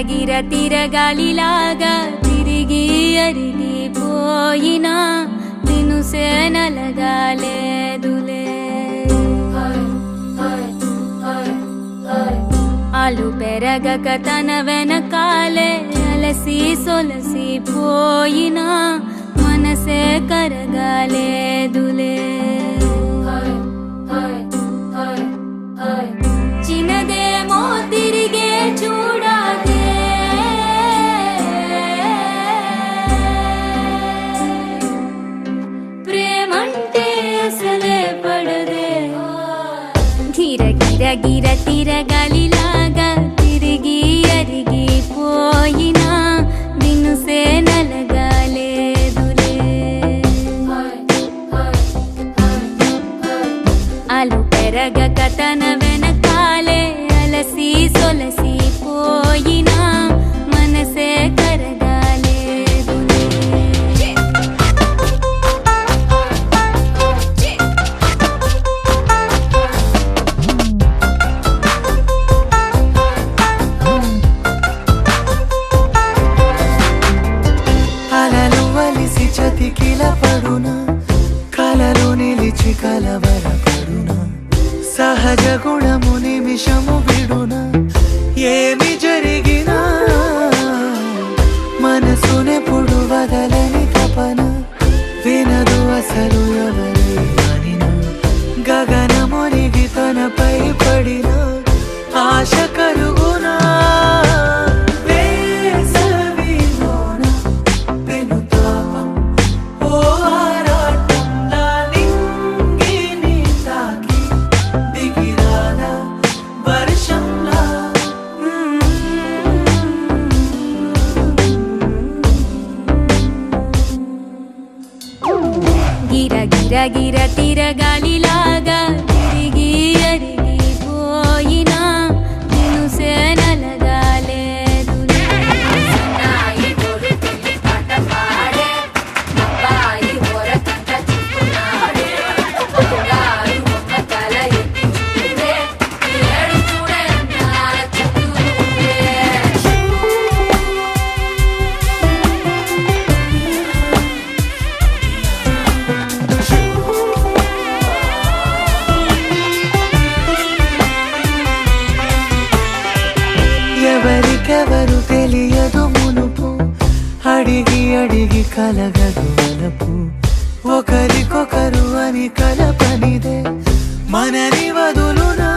గిర తిరగాలిలాగా తిరిగి అరిగిపోయినా దినుసే నలగాలేదులే. ఆలు పెరగక తన వెనకాలే అలసి సొలసిపోయినా మనసే కరగాలేదులే. చిన్నదేమో తిరిగే చూడాదే, ప్రేమంటే అసలే పడదే. గిర గిర గిర తిరగాలిలాగా తిరిగి అరిగిపోయినా దినుసే నలగాలేదులే. ఆలు పెరగక తన వెనకాలే అలసి సొలసిపోయినా మనసే కరగాలేదులే. అలలు వలిసి చతికిల పడునా, కలలు నిలిచి కలవరపడునా, సహజ గుణము నిమిషము విడునా. ఏమి జరిగినా మనసునెప్పుడు వదలని తపన, వినదు అసలు ఎవరి అనినా. గగనమునిగి తనపై పడిన ఆశ కలుగునా. గిర గిర గిర తిరగాలిలాగా తిరిగి అరిగిపోయినా దినుసే నలగాలేదులే. ఎవరికెవరు తెలియదు మునుపు, అడిగి అడిగి కలగదు వలపు. ఒకరికొకరు అని కలపనిదే మనని వదులునా.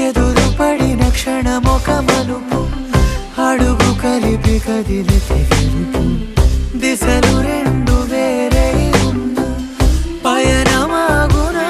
ఎదురు పడిన క్షణమొక మలుపు, అడుగు కలిపి కదిలితే గెలుపు. దిశలు రెండు వేరే ఉన్న పయనమాగునా.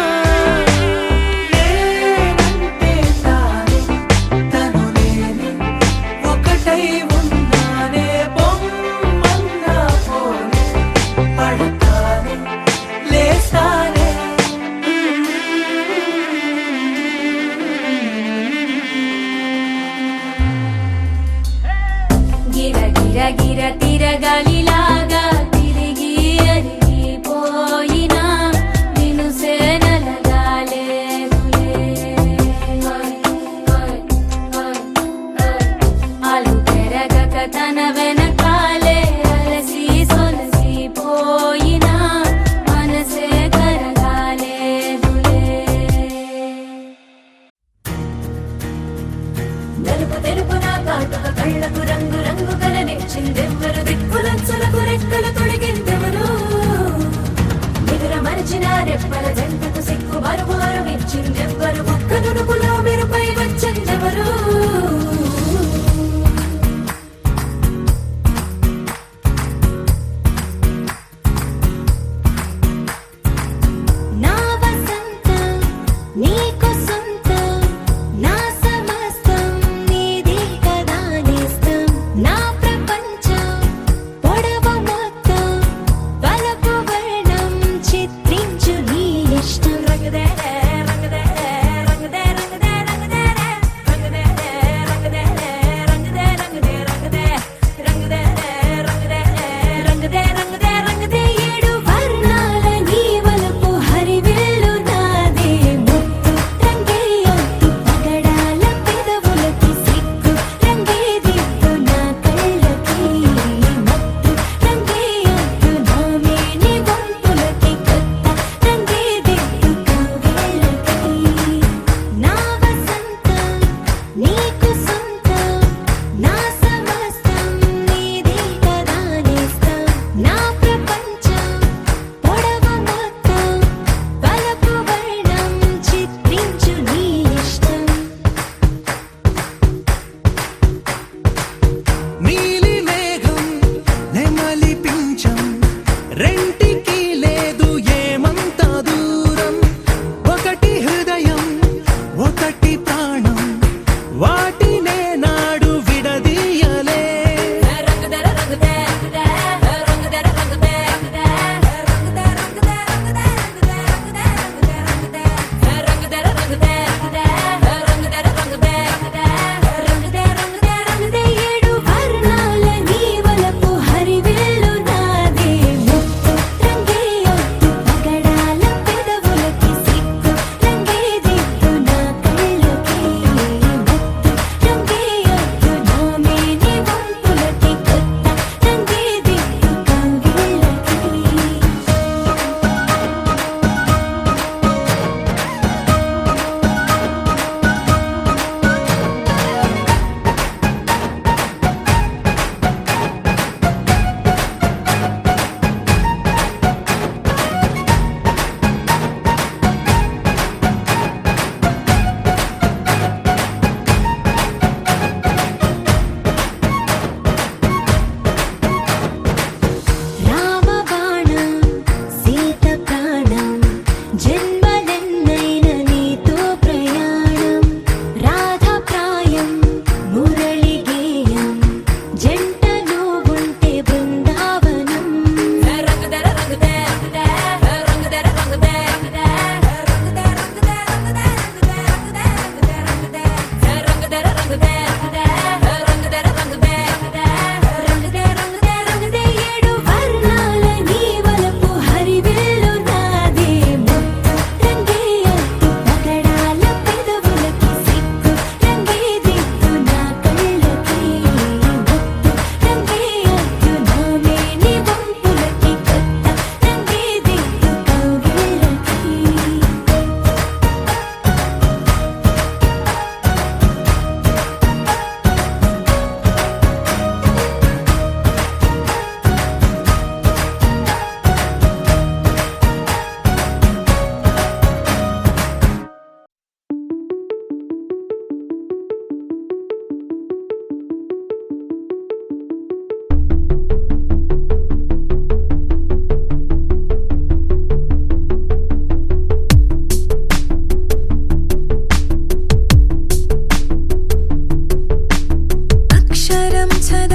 గిర గిర గిర తిరగాలిలాగా తిరిగి అరిగిపోయినా దినుసే నలగాలేదులే. ఆలు పెరగక తన వెనకాలే అలసి సొలసిపోయినా మనసే కరగాలేదులే. నలుపు తెలుపున కాటుక కళ్ళకు రంగు రంగు కలనిచ్చిందెవ్వరు, దిక్కులంచులకు రెక్కలు తొడిగిందెవరు, నిదుర మరిచిన రెప్పల జంటకు సిక్కు బరువు అరువిచ్చిందెవ్వరు, ఒక్క నునుపులో మెరుపై వచ్చిందెవరు. నా వసంతం నీకు సొంతం, నా సమస్తం నీది కదా నేస్తం, నా ప్రపంచం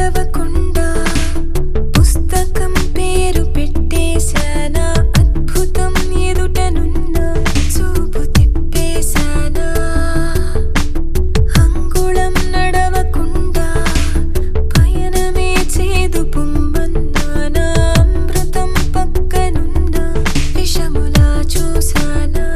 నడవకుండా పుస్తకం పేరు పెట్టేశానా అద్భుతం ఎదుటనున్న చూపు తిప్పేశానా అంగుళం నడవకుండా పయనమే చేదు పొమ్మన్నానా అమృతం పక్కనున్న విషములా చూసానా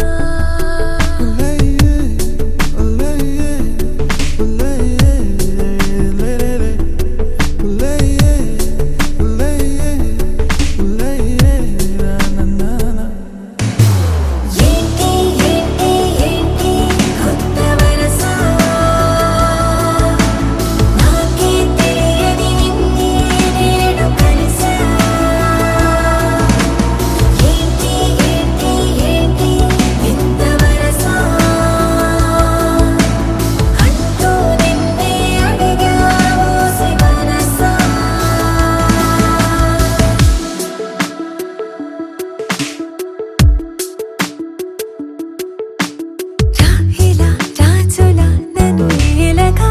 ఏంటి ఏంటి ఏంటి కొత్త వరస నాకే తెలియని నిన్నే నేడు కలిసా ఏంటి ఏంటి ఏంటి ఇంత వరస అంటూ నిన్నే అడిగా ఓసి మనసా రాహిలా రాజులా నన్ను ఏలగా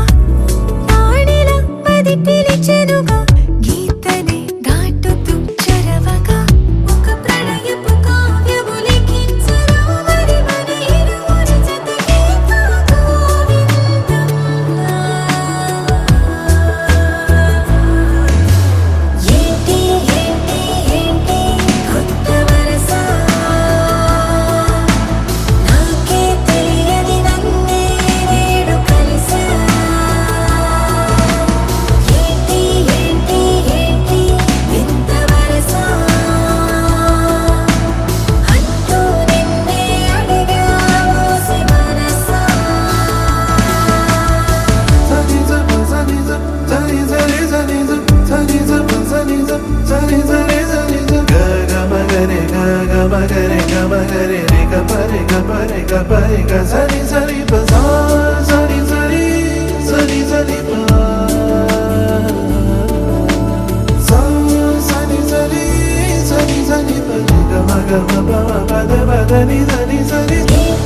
రాణిలా మది పిలిచెనుగా గీతనే దాటుతూ చొరవగా ఒక ప్రణయపు కావ్యము లిఖించరా మరి మన ఇరువురి జతకే గోవిందంలా ఏంటి ఏంటి ఏంటి కొత్త వరస నాకే తెలియని నన్నే నేడు కలిసా ఏంటి ఏంటి ఏంటి ఇంత వరస అంటూ నిన్నే అడిగా ఓసి మనసా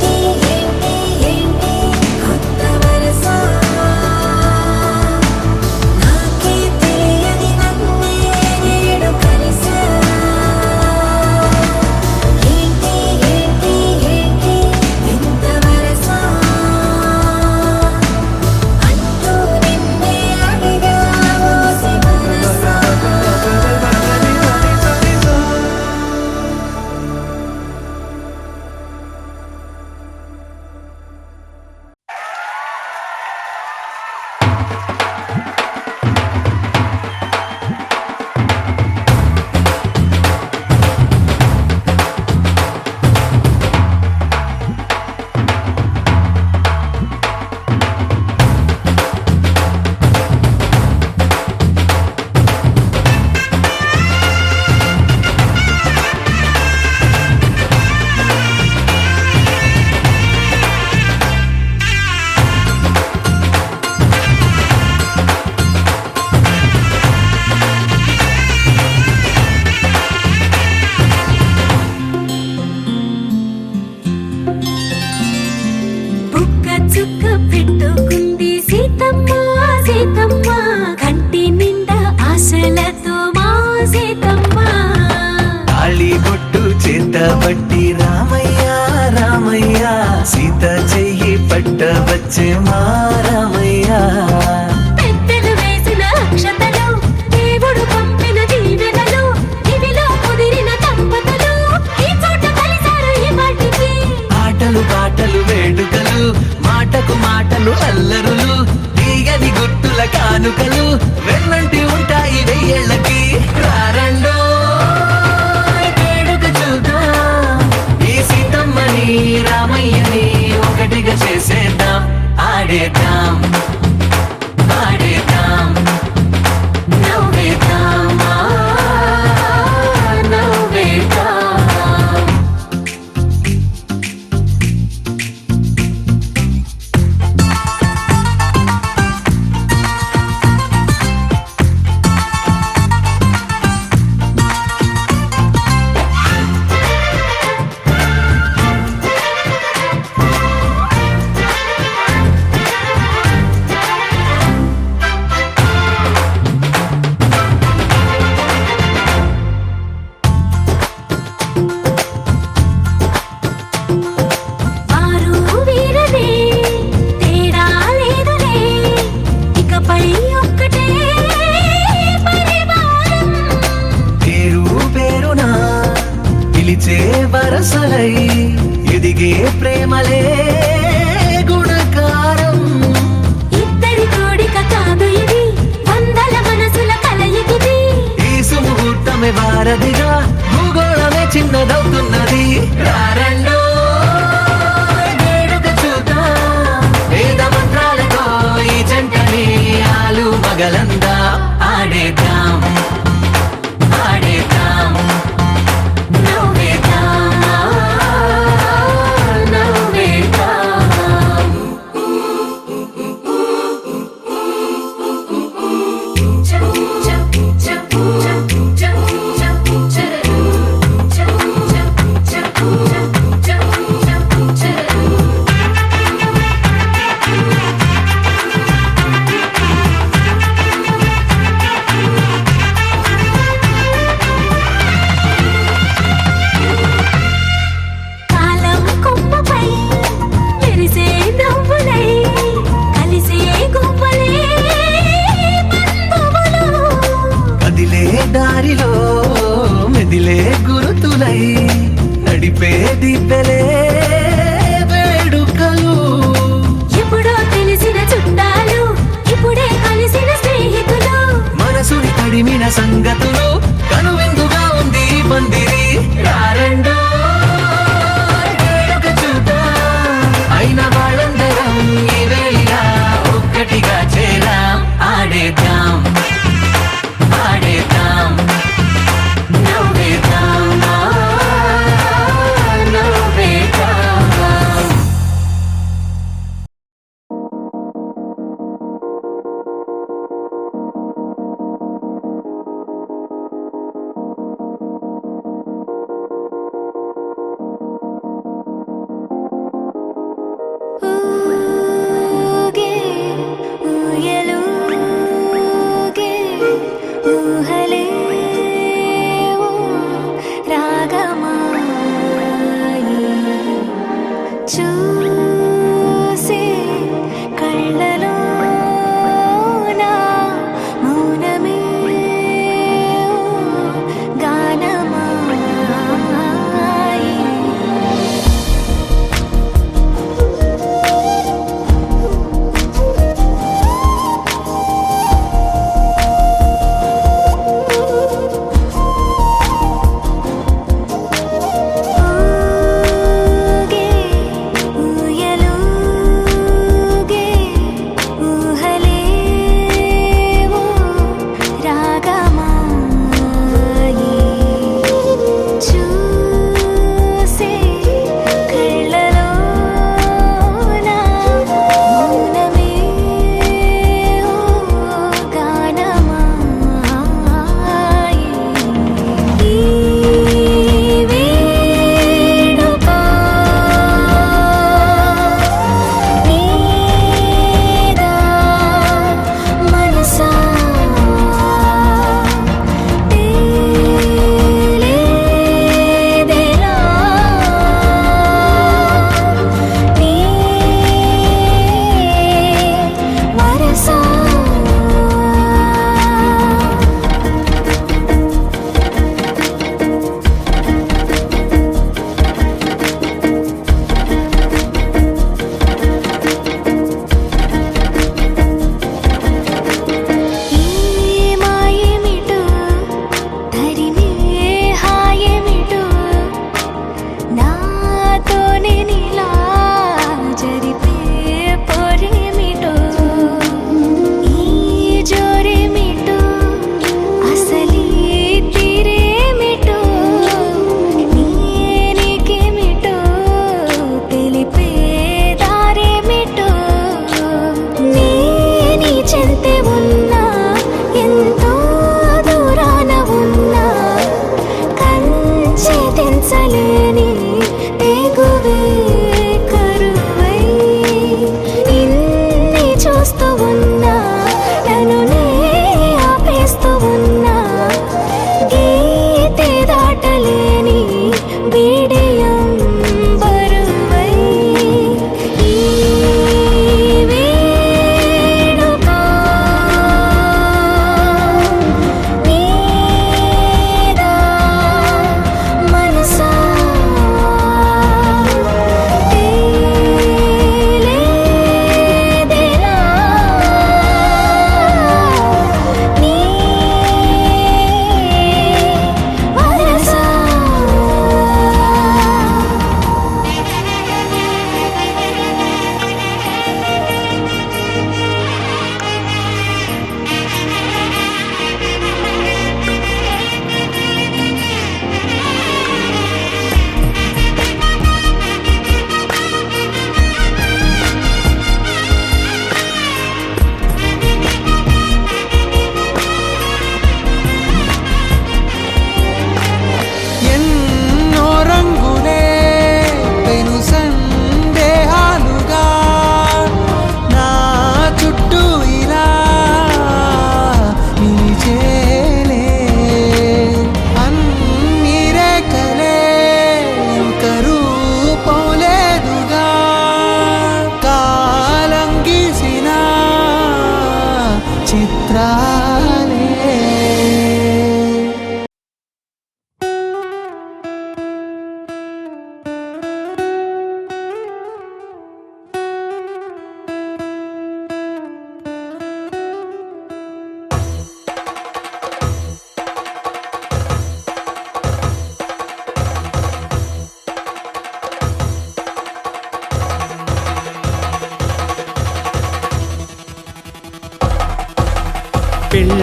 ఏంటి ఏంటి ఏంటి కొత్త వరస నాకే తెలియని నన్నే నేడు కలిసా ఏంటి ఏంటి ఏంటి ఇంత వరస అంటూ నిన్నే అడిగా ఓసి మనసా బుక్క చుక్క పెట్టుకుంది సీతమ్మ సీతమ్మ కంటి నిండా ఆశలతో మా సీతమ్మ తాళిబొట్టు చేతబట్టి రామయ్య రామయ్య సీత చెయ్యి పట్టవచ్చే మా రామయ్య పెద్దలు వేసిన అక్షతలు దేవుడు పంపిన దీవెనలు ఇవిలో కుదిరిన దంపతులు ఈ చోట కలిసారు ఈ వాటికి ఆటలు పాటలు వేడుకలు మాటకు మాటలు అల్లరులు తీయని గుర్తుల కానుకలు వెన్నంటి ఉంటాయి వెయ్యేళ్ళకి రారండో వేడుక చూద్దాం ఈ సీతమ్మని రామయ్యని ఒకటిగా చేసేద్దాం ఆడేద్దాం వారధిగా భూగోళమే చిన్నదవుతున్నది. రారండో వేడుక చూద్దాం, వేద మంత్రాలతో ఈ జంటని ఆలు మగలందా ఆడేద్దాం, ఆడేద్దాం, నవ్వేద్దాం, నవ్వేద్దాం. కాలం కొమ్మపై మెరిసే నవ్వులై కలిసే గువ్వలే బంధువులు. కదిలే దారిలో మెదిలే గురుతులై నడిపే దిబ్బెలే వేడుకలు. ఎప్పుడో తెలిసిన చుట్టాలు ఇప్పుడే కలిసిన స్నేహితులు. మనసుని తడిమిన సంగతులు కనువిందుగా ఉంది ఈ పందిరి. రారండో వేడుక చూద్దాం, అయిన వాళ్ళందరం ఈ వేళ ఒక్కటిగా చేరాం, ఆడేద్దాం, ఆడేద్దాం, నవ్వేద్దాం, నవ్వేద్దాం.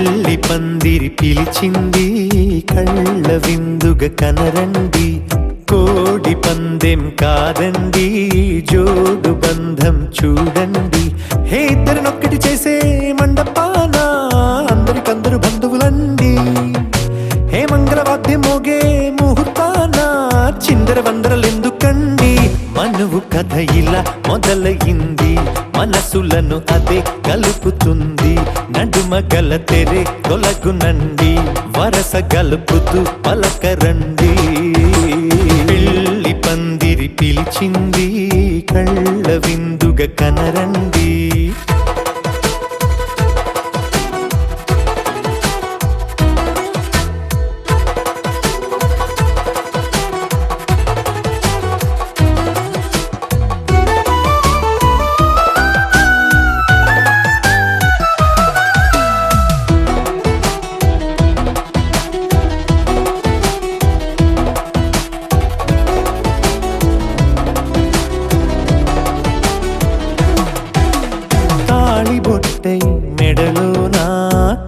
పెళ్లి పందిరి పిలిచింది కళ్ళ విందుగ కనరండి కోడి పందెం కాదండి జోడు బంధం చూడండి హే ఇద్దరినొక్కటి చేసే మండపాన అందరికందరు బంధువులండి హే మంగళవాద్యం మోగే ముహూర్తాన చిందర వందరలెందుకండి మనువు కథ ఇలా మొదలయింది మనసులను అదే కలుపుతుంది నడుమ గల తెరే తొలగునండి వరస గలుపుతూ పలకరండి పెళ్లి పందిరి పిలిచింది కళ్ళ విందుగ కనరండి బొట్టై మెడలోనా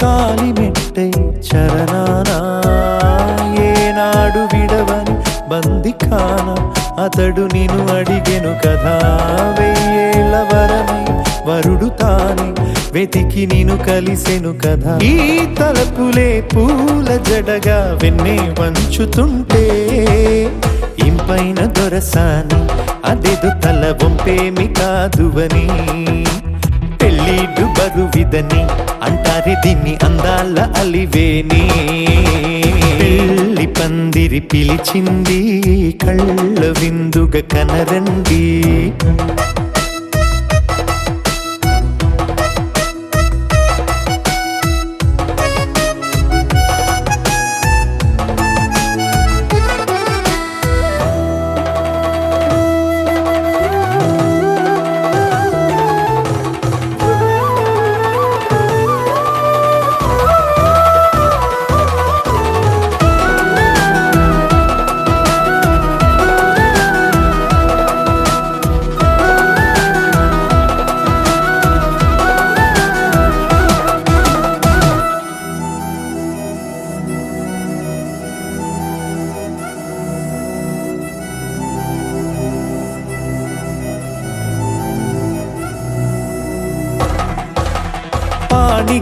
కాలి మెట్టై చరణానా ఏనాడు విడవని బందిఖాన అతడు నిన్ను అడిగెను కదా వెయ్యేళ్ళ వరమై వరుడు తానే వెతికి నిన్ను కలిసెను కదా ఈ తలపులే పూల జడగా వెన్నే వంచుతుంటే ఇంపైన దొరసాని అదేదో తల వంపేమి కాదువని పెళ్ళిడు బరువిదని అంటారే దీన్ని అందాల అలివేని పెళ్లి పందిరి పిలిచింది కళ్ళ విందుగ కనరండి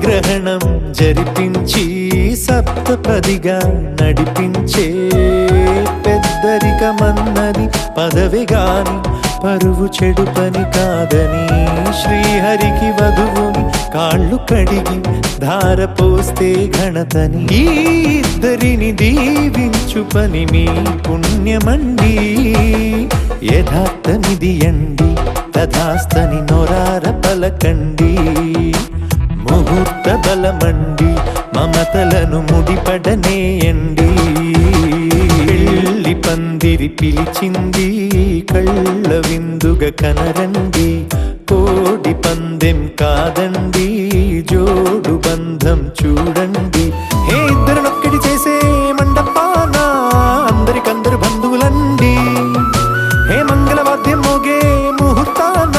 గ్రహణం జరిపించి సప్తపదిగా నడిపించే పెద్దరికమన్నది పదవి గాని పరువు చెడు పని కాదని శ్రీహరికి వధువుని కాళ్ళు కడిగి ధార పోస్తే ఘనతని ఈ ఇద్దరిని దీవించు పని మీ పుణ్యమండి యథార్థనిది అండి తథాస్తని నొరార పలకండి ముహూర్త బలమండి మమతలను ముడిపడనేయండి పెళ్లి పందిరి పిలిచింది కళ్ళ విందుగ కనరండి కోడి పందెం కాదండి జోడు బంధం చూడండి హే ఇద్దరినొక్కటి చేసే మండపాన అందరికందరు బంధువులండి హే మంగళవాద్యం మోగే ముహూర్తాన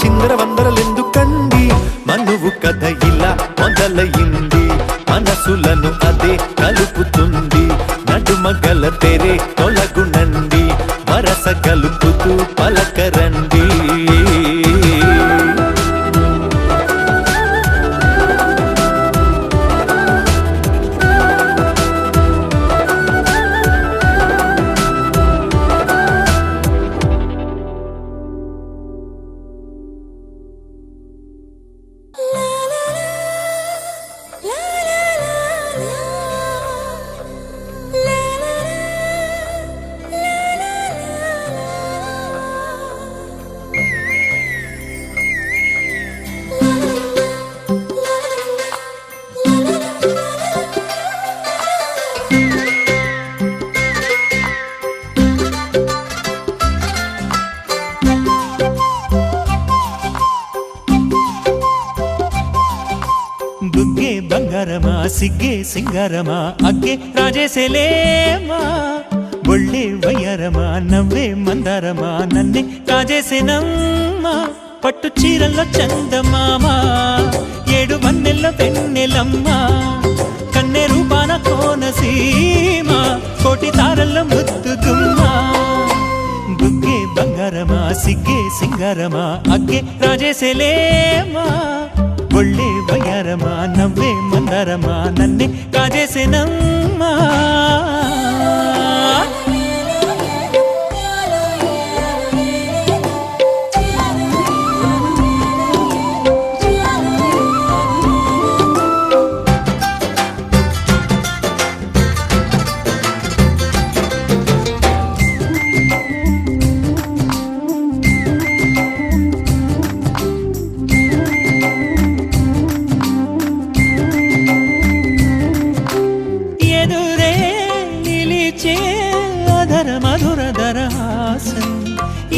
చిందర వందరలెందుకండి మనువు కథ ఇలా మొదలయింది మనసులను అదే కలుపుతుంది నడుమ గల తెరే తొలగునండి వరస కలుపుతూ పలకరండి బుగ్గే బంగారమా సిగ్గే సింగారమా అగ్గే రాజేసేలేమా ఒళ్ళే వయ్యారమా నవ్వే మందారమా నన్నే కాజేసేనమ్మా పట్టు చీరల్లో చందమామ ఏడు వన్నెల్లో వెన్నెలమ్మ కన్నె రూపాన కోనసీమ కోటి తారల్లో ముద్దుగుమ్మ బుగ్గే బంగారమా సిగ్గే సింగారమా అగ్గే రాజేసేలేమా ఒళ్ళే వయ్యారమా నవ్వే మందారమా నన్నే కాజేసేనమ్మా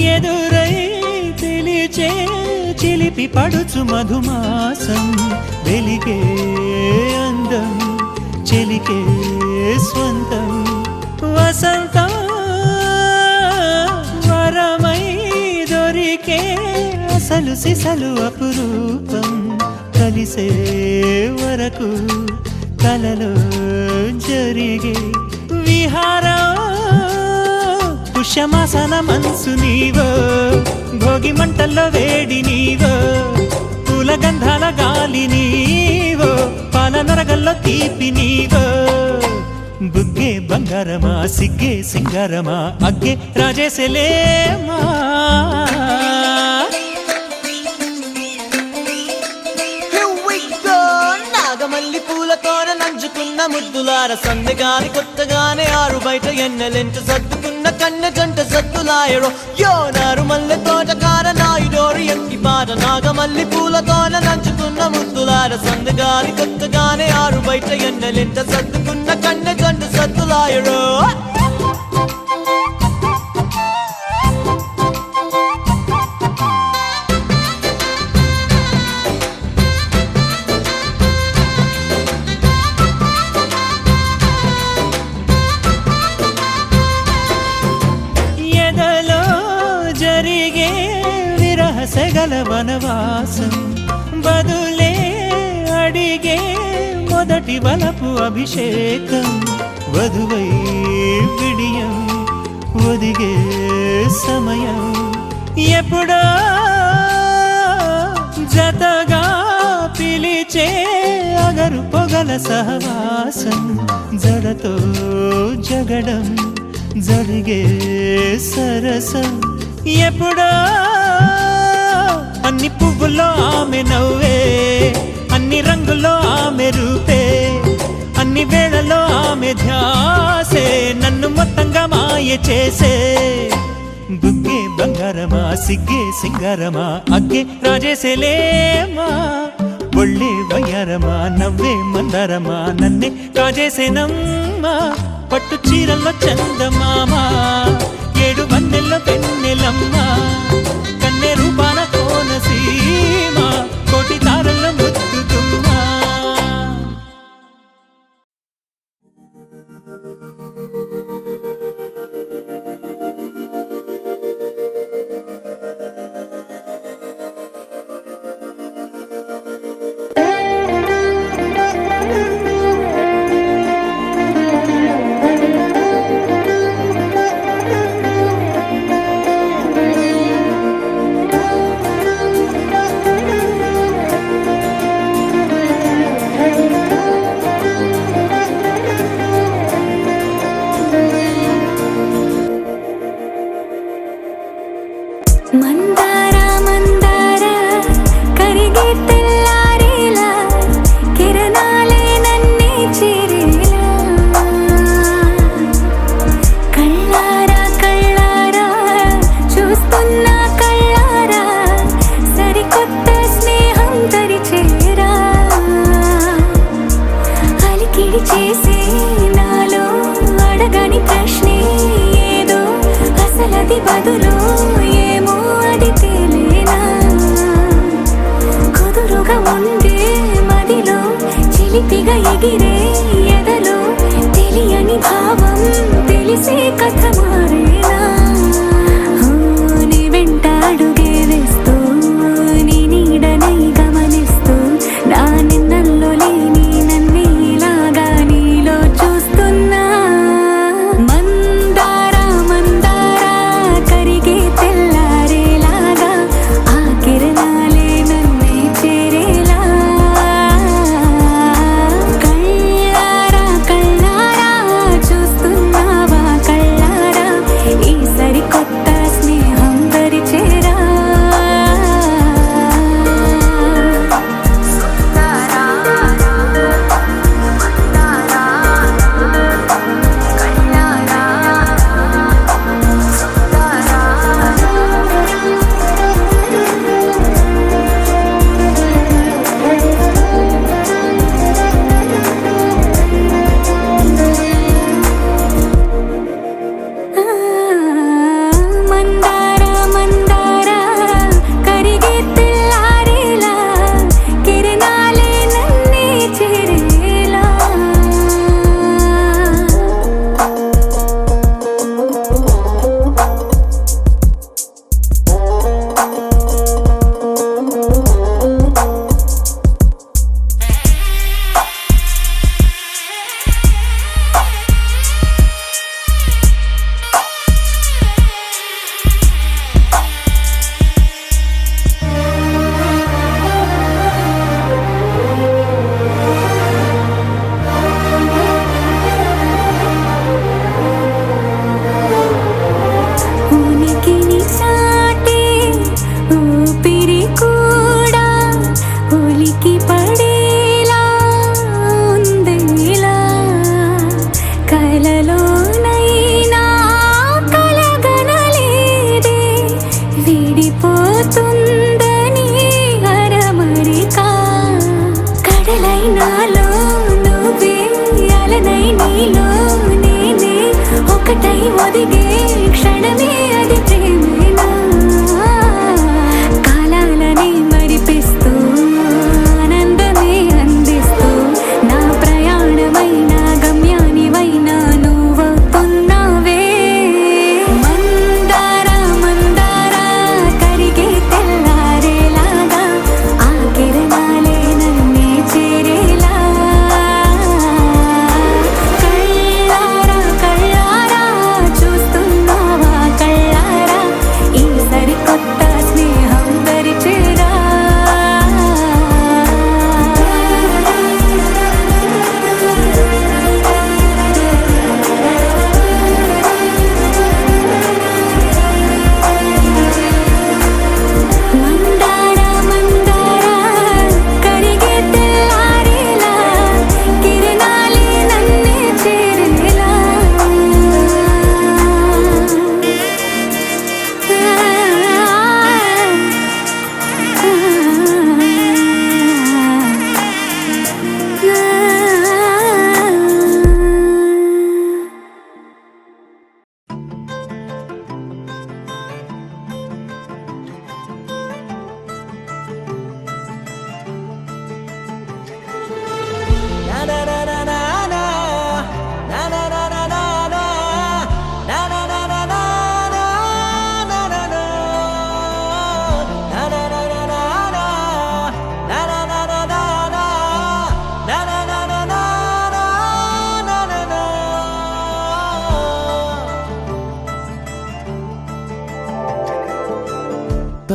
ఎదురై పిలిచే చిలిపి పడుచు మధుమాసం వెలిగే అందం చెలికే స్వంతం వసంతం వరమై దొరికే అసలు సిసలు అపురూపం కలిసే వరకు కలలో జరిగే విహారం పుష్యమాసన మనసు నీవో భోగి మంటల్లో వేడి నీవో పూల గంధాల గాలి నీవో పాల నరగల్లో తీపి నీవో బుగ్గే బంగారమా సిగ్గే సింగారమా అగ్గే రాజేసేలేమా నాగమల్లి పూలతోన నంచుకున్న ముద్దులార సందెగాని కొత్తగానే ఆరు బయట ఎన్నెలెంట సర్దుకున్న కన్నె జంట సద్దులాయరో యోనారు మల్లె తోటకార నాయుడోరు ఎంకి బాట నాగమల్లి పూలతోన నంచుకున్న ముద్దులార సందెగాని కొత్తగానే ఆరు బయట ఎన్నెలెంట సర్దుకున్న కన్నె జంట సద్దులాయరో సెగల వనవాసం బదులే అడిగే మొదటి వలపు అభిషేకం వధువై విడియం ఒదిగే సమయం ఎప్పుడో జతగా పిలిచే అగరు పొగల సహవాసం జడతో జగడం జరిగే సరసం ఎప్పుడో అన్ని పువ్వుల్లో ఆమె నవ్వే అన్ని రంగుల్లో ఆమె రూపే అన్ని వేళల్లో ఆమె ధ్యాసే నన్ను మొత్తంగా మాయ చేసే బుగ్గే బంగారమా సిగ్గే సింగారమా అగ్గే రాజేసేలేమా ఒళ్ళే వయ్యారమా నవ్వే మందారమా నన్నే కాజేసేనమ్మా పట్టు చీరల్లో చందమామ ఏడు వన్నెల్లో వెన్నెలమ్మ కన్నె రూపాన కోనసీమ కోటి తారల్లో ముద్దుగుమ్మా మందార మందార కరిగే తెల్లారేలా కిరణాలే నన్నే చేరేలా కళ్ళారా కళ్ళారా చూస్తున్నా కళ్ళారా సరికొత్త స్నేహం తరిచేరా అలికిడి చేసే నాలో అడగని ప్రశ్నే ఏదో అసలది బదులు ఉండే మదిలో చిలిపిగా ఎగిరే ఎదలో తెలియని భావం తెలిసే కథ మారేనా నీ వెంట అడుగే వేస్తూ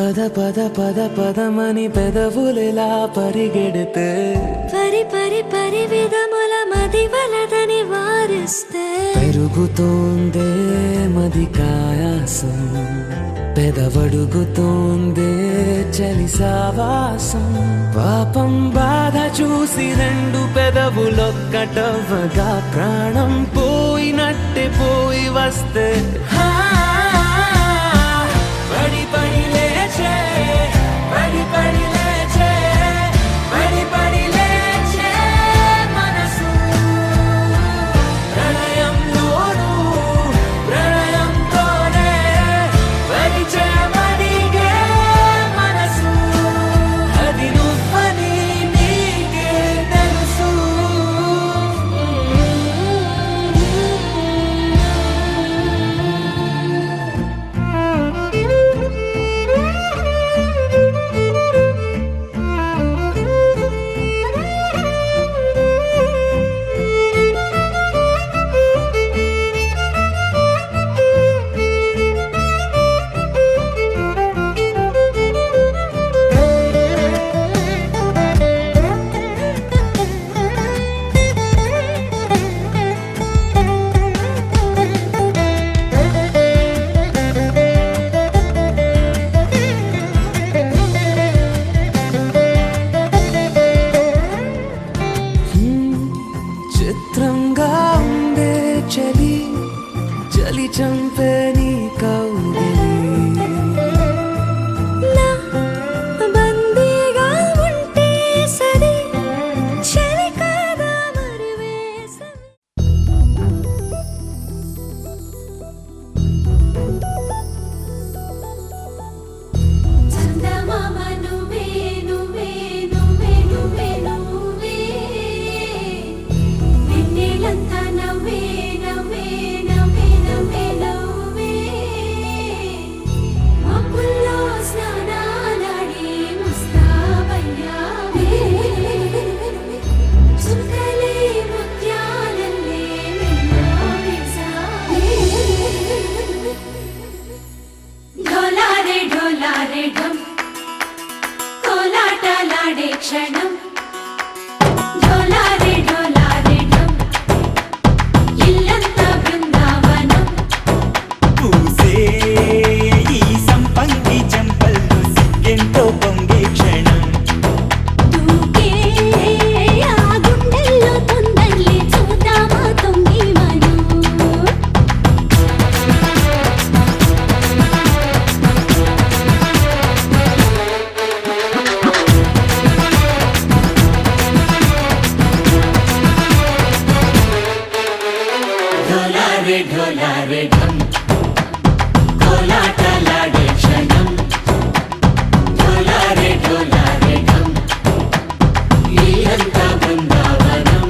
పద పద పద పదమని పెదవులెలా పరిగెడితే పరి పరి పరి విధముల మది వలదని వారిస్తే పెరుగుతోందే మది కాయాసం పెదవడుగుతోందే చలి సావాసం పాపం బాధ చూసి రెండు పెదవులొక్కటవ్వగా ప్రాణం పోయినట్టే పోయి వస్తే పడి పడి లేచే పడి పడి లేచే పడి పడి లేచే మనసు ప్రళయంలోనూ ప్రళయంతోనే పరిచయమడిగే మనసు అది నువ్వని నీకే తెలుసు చిత్రంగా ఉందే చలి చలి చంపే నీ కౌగిలి నా బందీగా ఉంటే సరి చలి కాదా మరి వేసవి చందమామ నువ్వే నువ్వే నువ్వే నువ్వే నువ్వే వెన్నెలంతా నవ్వే నవ్వే నవ్వే నవ్వే నవ్వే మబ్బుల్లో స్నానాలాడి ముస్తాబయ్యావే చుక్కలే ముత్యాలల్లే వెన్నోవేశావే ఢోలారే ఢోలారే ఢం కోలాటలాడే క్షణం ఢోలారే ఢోలారే ఢం ఇల్లంతా బృందావనం పూసే ఈ సంపంగి చెంపల్లో సిగ్గెంతో పొంగే క్షణం దూకే ఆ గుండెల్లో తొందరలే చూద్దామా తొంగి మనం ఢోలారే ఢోలారే ఢం కోలాటలాడే క్షణం ఢోలారే ఢోలారే ఢం ఇల్లంతా బృందావనం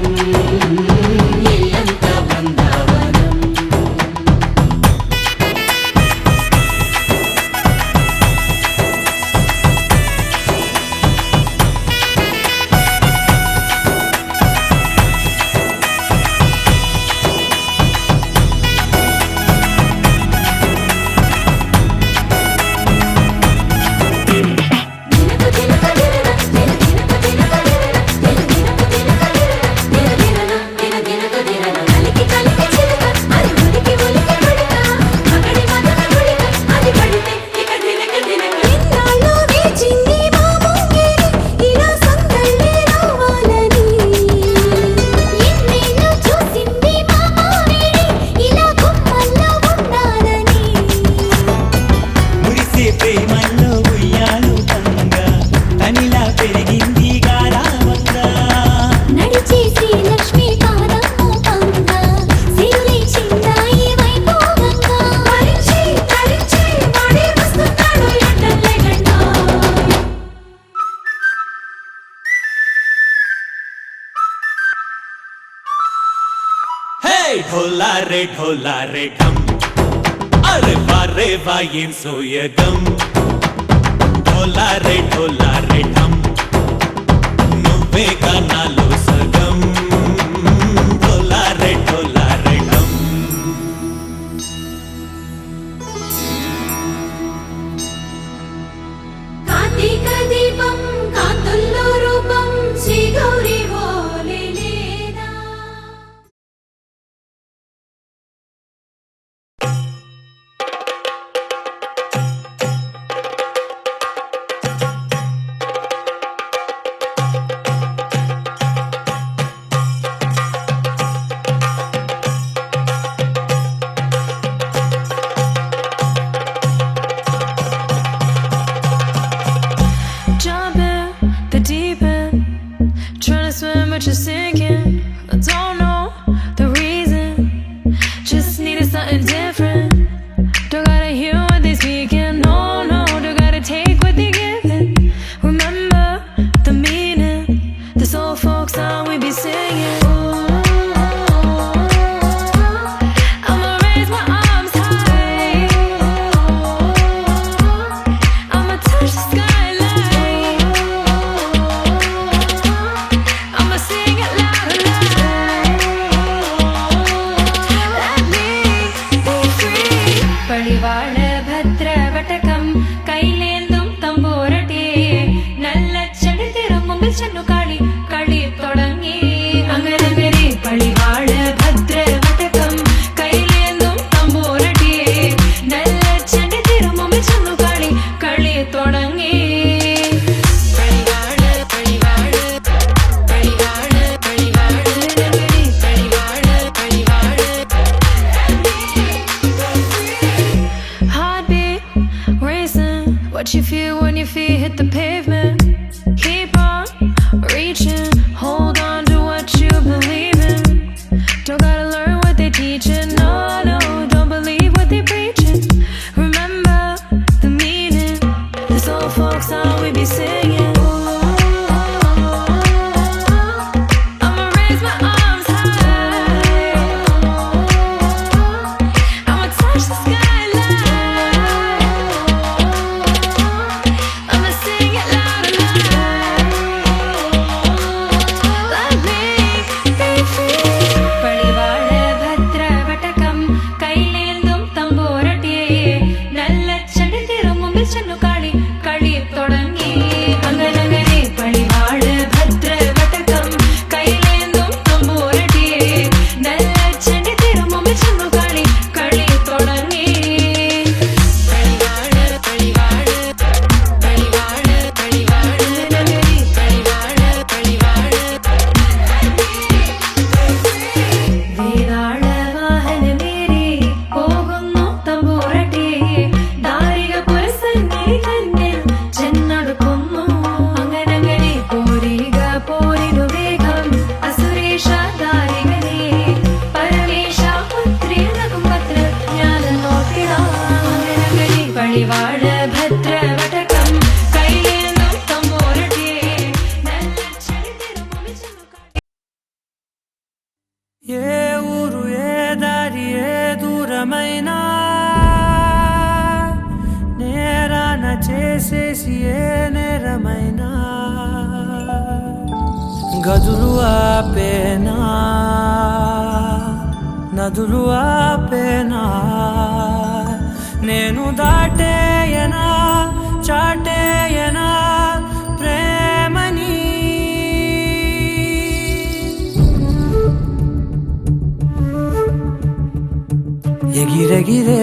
ఇల్లంతా బృందావనం ढोला रे ढम अरे वाह ఏం సోయగం ढोला रे ढम నువ్వే నాలో సగం ढोला रे ढम കളിവാഴ ഭദ്രവടകം കൈലേന്തും തമ്പോരട്ടെ നല്ല ചരിതിരുമൊഴി ചെന്നുകാട്ടി ఏ ఊరు ఏ దారి ఏ దూరమైనా నేరాన చేసేసి ఏ నేరమైనా గదులు ఆపేనా నదులు ఆపేనా నేను దాటేయనా చాటేయనా ప్రేమని ఎగిరెగిరే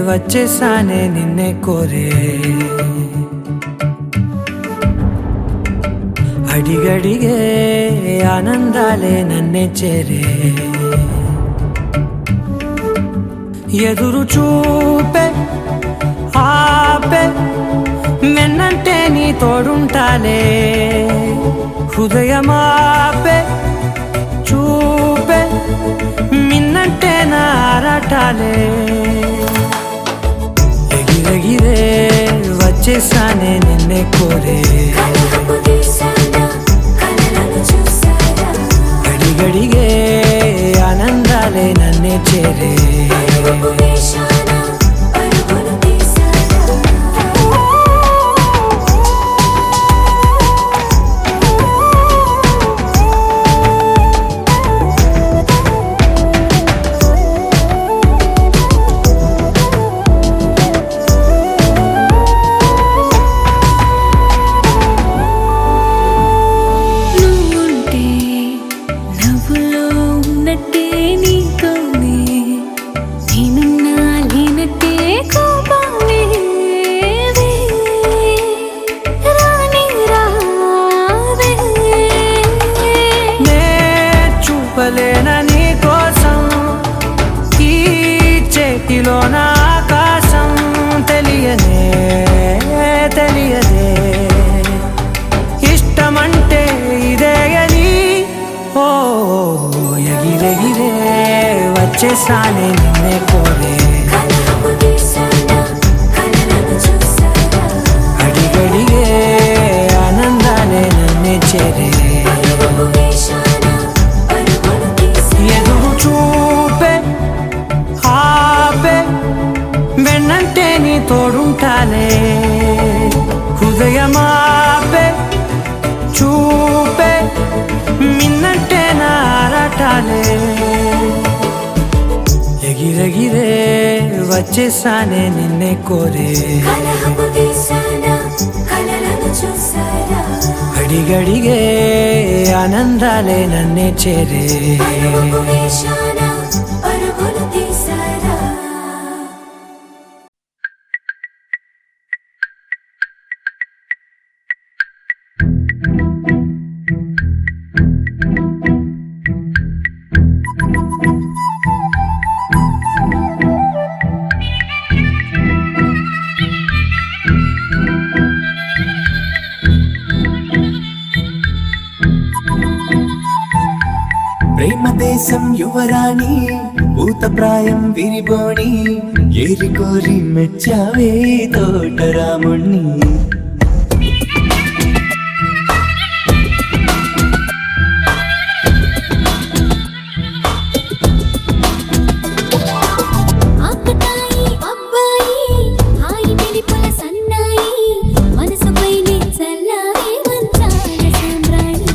వచ్చేసానే నిన్నే కోరే అడిగడిగే ఆనందాలే నన్నే చేరే ఎదురు చూపే ఆపే మెన్నంటే నీ తోడుంటాలే హృదయమాపే చూపే మిన్నంటే నా ఆరాటాలే ఎగిరెగిరే వచ్చేసానే నిన్నే కోరే కలహపు తీసాన కలలను చూసారా అడిగడిగే ఆనందాలే నన్నే చేరే పరుగు వేషాన పరుగులు తీసారా నువ్వుంటే నవ్వులో ఉన్నట్టే నీతోనే నేనున్నా లేనట్టే కోపాలే రాని రావే నే చూపలేన నీ కోసం ఈ చేతిలో నా ఆకాశం తెలియనే తెలియదే ఇష్టమంటే ఇదేయని ఓ ఎగిరెగిరే వచ్చేసానే నిన్నే కోరే కలహపు తీసాన కలలను చూసారా అడిగడిగే ఆనందాలే నన్నే చేరే పరుగు వేషాన పరుగులు తీసారా ఎదురు చూపే ఆపే వెన్నంటే నీ తోడుంటాలే హృదయమాపే చూపే మిన్నంటే నా ఆరాటాలే ఎగిరెగిరే వచ్చేసానే నిన్నే కోరే కలహపు తీసాన కలలను చూసారా అడిగడిగే ఆనందాలే నన్నే చేరే పరుగు వేషాన పరుగులు తీసారా ప్రేమ దేశం యువరాణి భూతప్రాయం విరిబోణి ఏరి కోరి మెచ్చావే తోటరాముణ్ణి ఆకతాయి అబ్బాయి హాయి వెలిపుల సన్నాయి మనసుపైనే చల్లారే మంచాల సాంబ్రాణి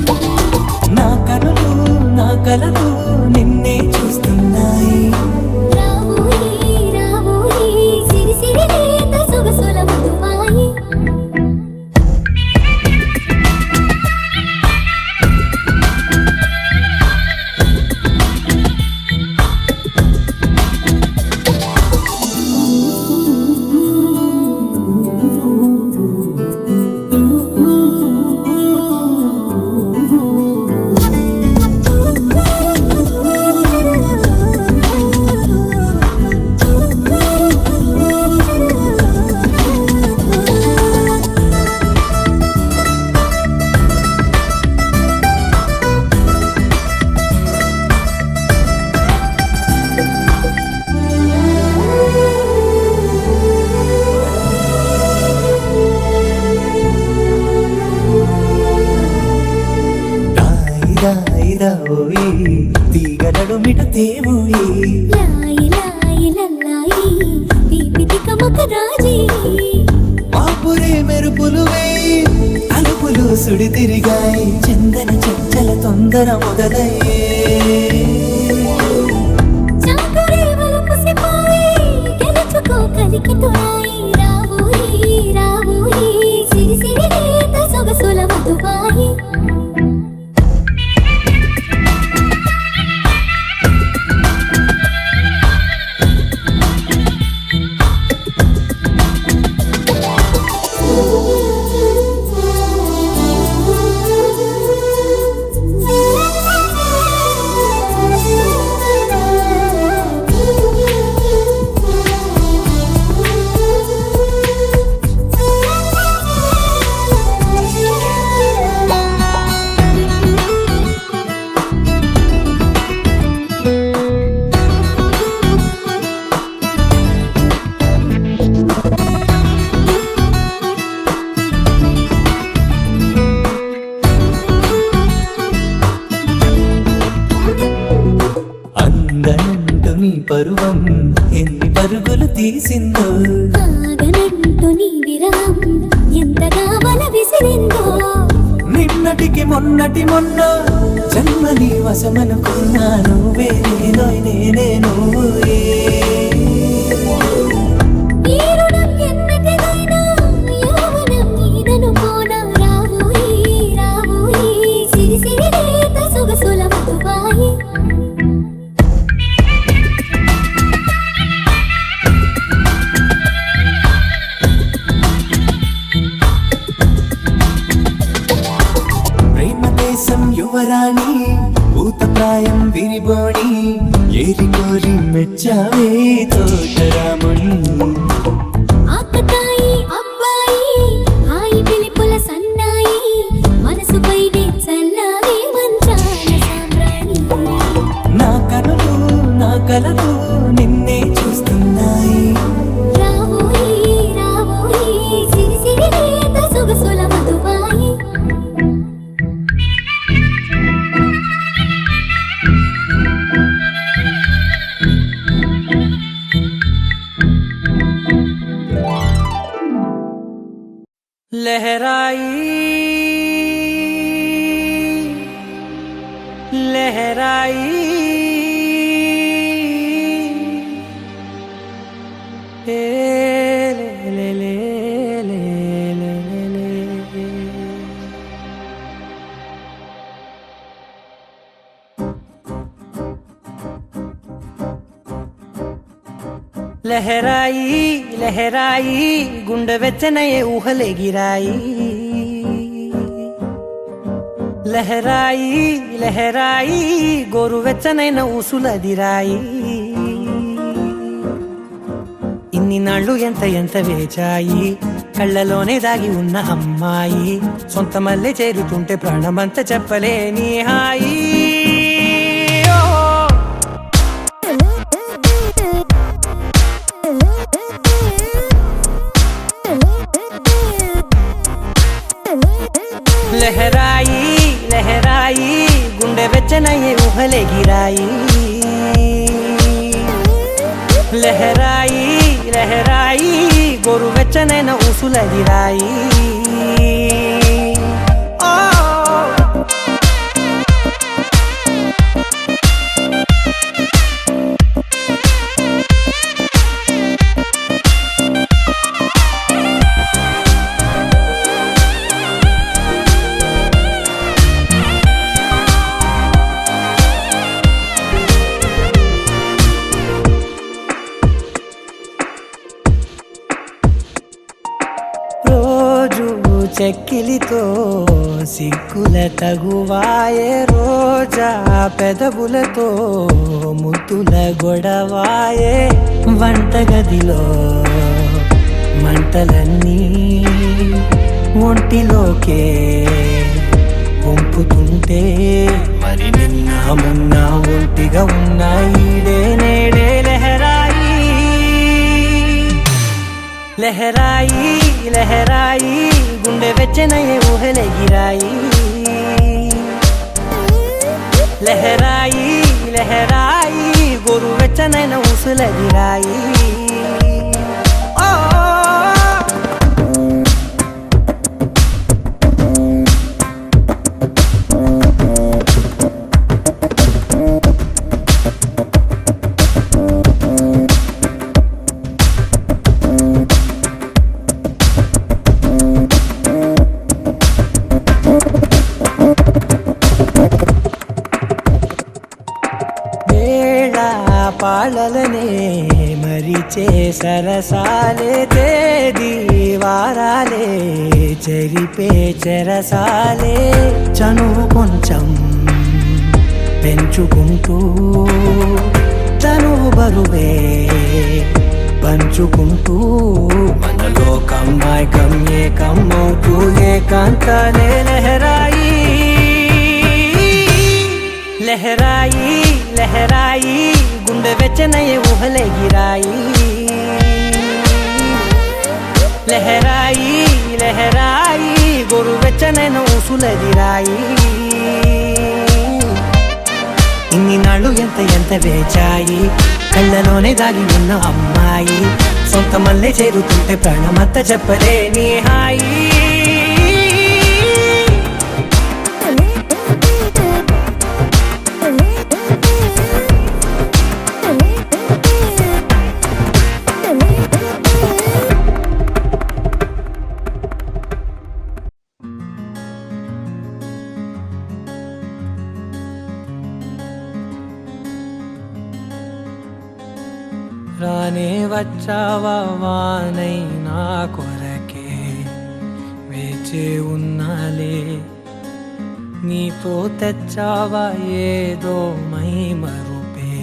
నా కనులు నా కలలు నిన్నే చూస్తున్నాయి రావోయి రావోయి సిరి సిరి లేత సొగసుల మధుమాయి ఏమిట తేవోయి లాయి లాయి లల్లాయి తీపి తికమక రాజీ మాపురే మెరుపులు వేయి అలుపులు సుడి తిరిగాయి చందన చంచల తొందర మొదలయ్యే చాకురే వలపు సిపాయి గెలుచుకో కలికి తోరాయి రావోయి రావోయి సిరి సిరి లేత సొగసుల మధుబాయి అందనంటు నీ పరువం ఎన్ని పరుగులు తీసిందో ఆగనంటూ నీ విరహం ఎంతగా వల విసిరిందో నిన్నటికి మొన్నటి మొన్న జన్మని వశమనుకున్నా నువ్వే నేనే నువ్వే ఈ రుణం ఎన్నటిదైనా యౌవనం నీదనుకోనా రావోయి రావోయి సిరి సిరి లేత సొగసుల మధుబాయి ప్రేమ దేశం యువరాణి భూతప్రాయం విరిబోణి ఏరి కోరి మెచ్చావే తోటరాముని ఆకతాయి అబ్బాయి హాయి పిలిపుల సన్నాయి మనసుపై చల్లారే మంచాల సామ్రాణి నా కలలు నిన్నే చూస్తున్నాయి రావోయి రావోయి సిరి సిరి లేత సొగసుల మధుబాయి लहराई लहराई ए ले ले ले ले ले ले लहराई लहराई गुंड వెచ్చనయే ఊహలే గిరాయి లహరాయి లహరాయి గోరు వెచ్చనైన ఊసులదిరాయి ఇన్ని నాళ్ళు ఎంత వేచాయి కళ్ళలోనే దాగి ఉన్న అమ్మాయి సొంత మల్లె చేరుతుంటే ప్రాణమంత చెప్పలేని హాయి లహరాయి లహరాయి గుండె వెచ్చనయ్యే ఊహలే గిరాయి లహరాయి లహరాయి గోరు వెచ్చనైన ఊసులదిరాయి చెక్కిలితో సిగ్గుల తగువాయే రోజా పెదవులతో ముద్దుల గొడవాయే వంటగదిలో మంటలన్నీ ఒంటిలోకే వంపుతుంటే మరి నిన్న మొన్న ఒంటిగా ఉన్నాయి నేడే లహరాయి లహరాయి లహరాయి గుండె వెచ్చనయ్యే ఊహలే గిరాయి లహరాయి లహరాయి వెచ్చనైన ఊసులెదిరాయి ఓ పాలలనే మరిచే సరసాలే తేదీ వారాలే చెరిపే చెరసాలే చనువు కొంచెం పెంచుకుంటూ తనువు బరువే పంచుకుంటూ మనలో కమ్మాయికం ఏకమవుతూ ఏకాంతాలే లహరాయి లహరాయి లహరాయి గుండె వెచ్చనయ్యే ఊహలే గిరాయి లహరాయి లహరాయి గోరు వెచ్చనైన ఊసులెదిరాయి ఇన్ని నాళ్ళు ఎంత వేచాయి కళ్ళలోనే దాగి ఉన్న అమ్మాయి సొంత మల్లె చేరుతుంటే ప్రాణమత్త చెప్పలేని హాయి రానే వచ్చావా వానై నా కొరకే వేచే ఉన్నాలే నీతో తెచ్చావా ఏదో మై మరుపే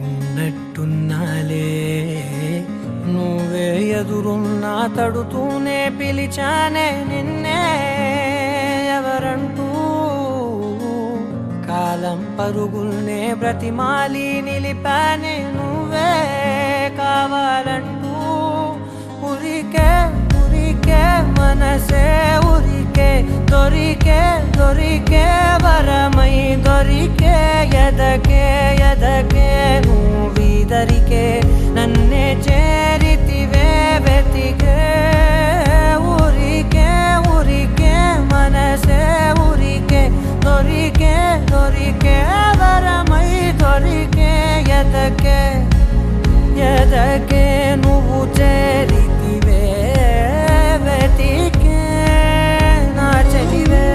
ఉన్నట్టున్నాలే నువ్వే ఎదురున్నా తడుతూనే పిలిచానే నిన్నే ఎవరంటూ కాలం పరుగుల్నే బ్రతిమాలి నిలిపానే నువ్వే కావాలంటూ ఉరికే ఉరికే మనసే ఉరికే దొరికే దొరికే వరమై దొరికే ఎదకే ఎదకే నువ్విదరికే నన్నే చేరితివే వెతికే ఉరికే ఉరికే మనసే ఉరికే దొరికే దొరికే వరమై దొరికే ఎదకే ఎదకే నువ్వు చేరితివే వెతికే నా చెలివే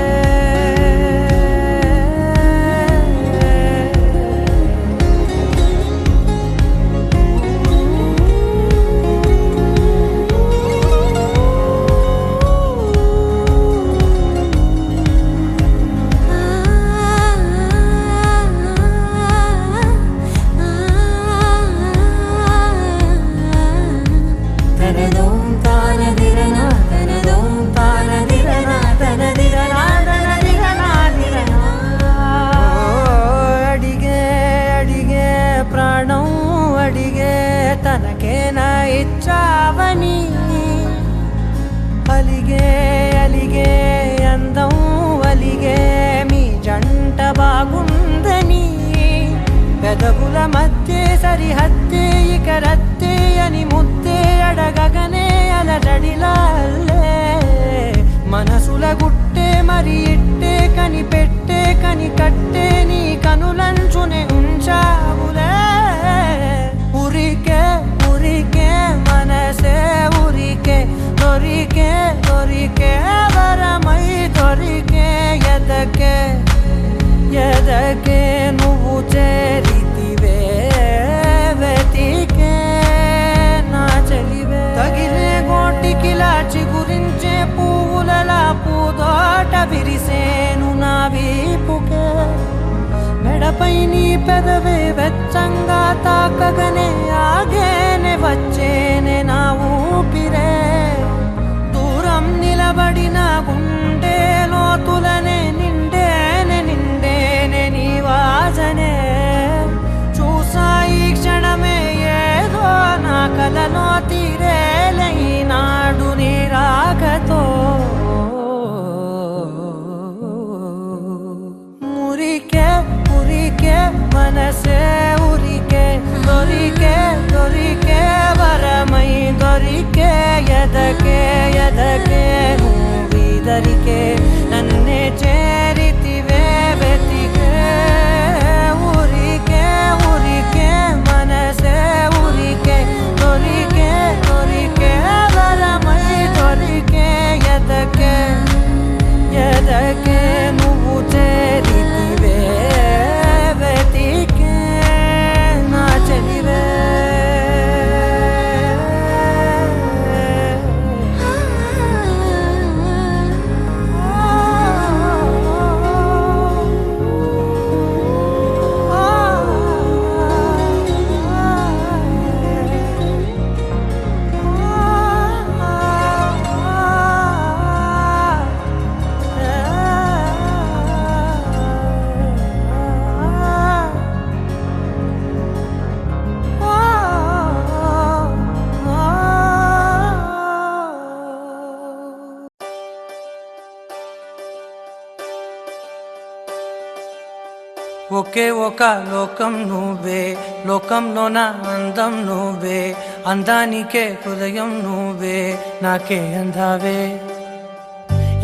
తనకేనా ఇచ్చావని అలిగే అలిగే అందం అలిగే మీ జంట బాగుందని పెదవుల మధ్య సరిహద్దే ఇక రద్దే అని ముద్దే అడగగనే అలజడిలాల్లే మనసుల గుట్టే మరి ఇట్టే కనిపెట్టే కని కట్టే నీ కనులంచునే ఉంచావులే ఉరికే ఉరికే మనసే ఉరికే దొరికే దొరికే వరమై దొరికే ఎదకే ఎదకే నువ్వు చేరితివే వెతికే నా చెలివే తగిలే గోటికిలా చిగురించే పువ్వులలా పూదోట విరిసేను నా వీపుకే మెడపై నీ పెదవే వెచ్చంగా తాకగనే ఆగేనే వచ్చేనే నా ఊపిరే దూరం నిలబడిన గుండె లోతులనే నిండేనే నిండేనే నీ వాసనే చూసా ఈ క్షణమే ఏదో నా కలలో తీరేలే నాడు నీ రాకతో ఉరికే ఉరికే మనసే ఉరికే ఎదకే ఎదకే నువ్విదరికే నన్నే చేరితివే వెతికే ఊరికే ఊరికే మనసే ఊరికే దొరికే దొరికే వరమై దొరికే ఎదకే ఎదకే నువ్వు చేరితివే వెతికే నా చెలివే ఒకే ఒక లోకం నువ్వే లోకంలో నా అందం నువ్వే అందానికే హృదయం నువ్వే నాకే అందావే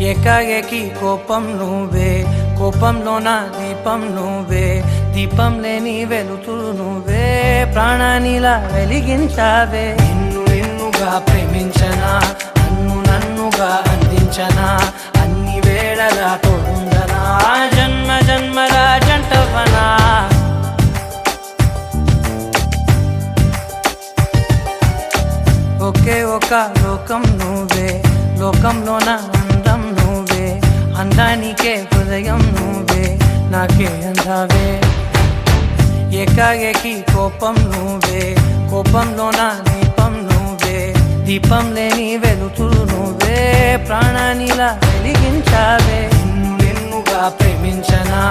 ఏకాఏకి కోపం నువ్వే కోపంలో నా దీపం నువ్వే దీపం లేని వెలుతురు నువ్వే ప్రాణానిలా వెలిగించావే నిన్ను నిన్నుగా ప్రేమించనా నన్ను నన్నుగా అందించనా అన్ని వేళలా తోడుందనా జన్మ జన్మల జంటవనా ఒకే ఒక లోకం నువ్వే లోకంలో నా అందం నువ్వే అందానికే హృదయం నువ్వే నాకే అందావే ఏకాఏకి కోపం నువ్వే కోపంలో నా దీపం నువ్వే దీపం లేని వెలుతురు నువ్వే ప్రాణానిలా వెలిగించావే నిన్ను నిన్నుగా ప్రేమించనా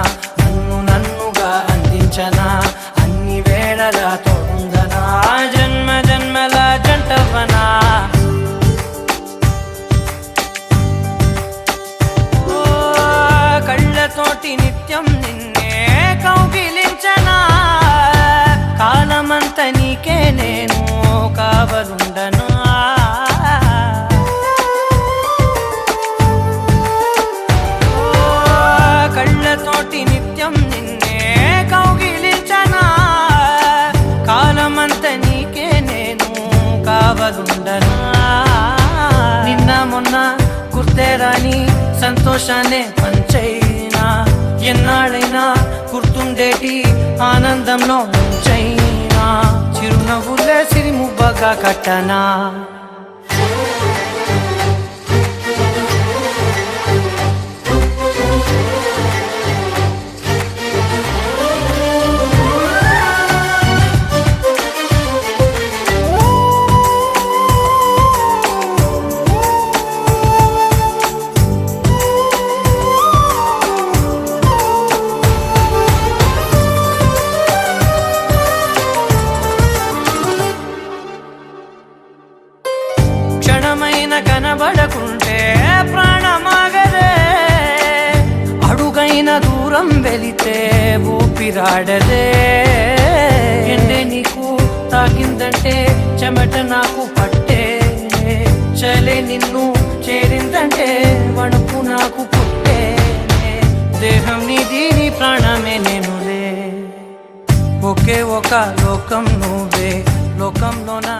నన్ను నన్నుగా అందించనా అన్ని వేళలా తోడుందనా జన్మ జన్మల జంటవనా కళ్ళతోటి నిత్యం నిన్నే కౌగిలించనా కాలమంత నీకే నేను కావలుండనా కళ్ళతోటి నిత్యం నిన్నే కౌగిలించనా కాలమంత నీకే నేను కావలుండనా నిన్న మొన్న గుర్తేరాని సంతోషాన్ని పంచైనా ఎన్నాళ్ళైనా గుర్తుండేటి ఆనందంలో ముంచైనా చిరునవ్వులే సిరిముబ్బగా కట్టనా క్షణమైన కనబడకుంటే ప్రాణమాగదే అడుగైన దూరం వెళితే ఊపిరాడదే ఎండే నీకు తాకిందంటే చెమట నాకు పట్టే చలే నిన్ను చేరిందంటే వణుకు నాకు పుట్టే దేహం నీది నీ ప్రాణమే నేనులే ఒకే ఒక లోకం నువ్వే లోకంలో నా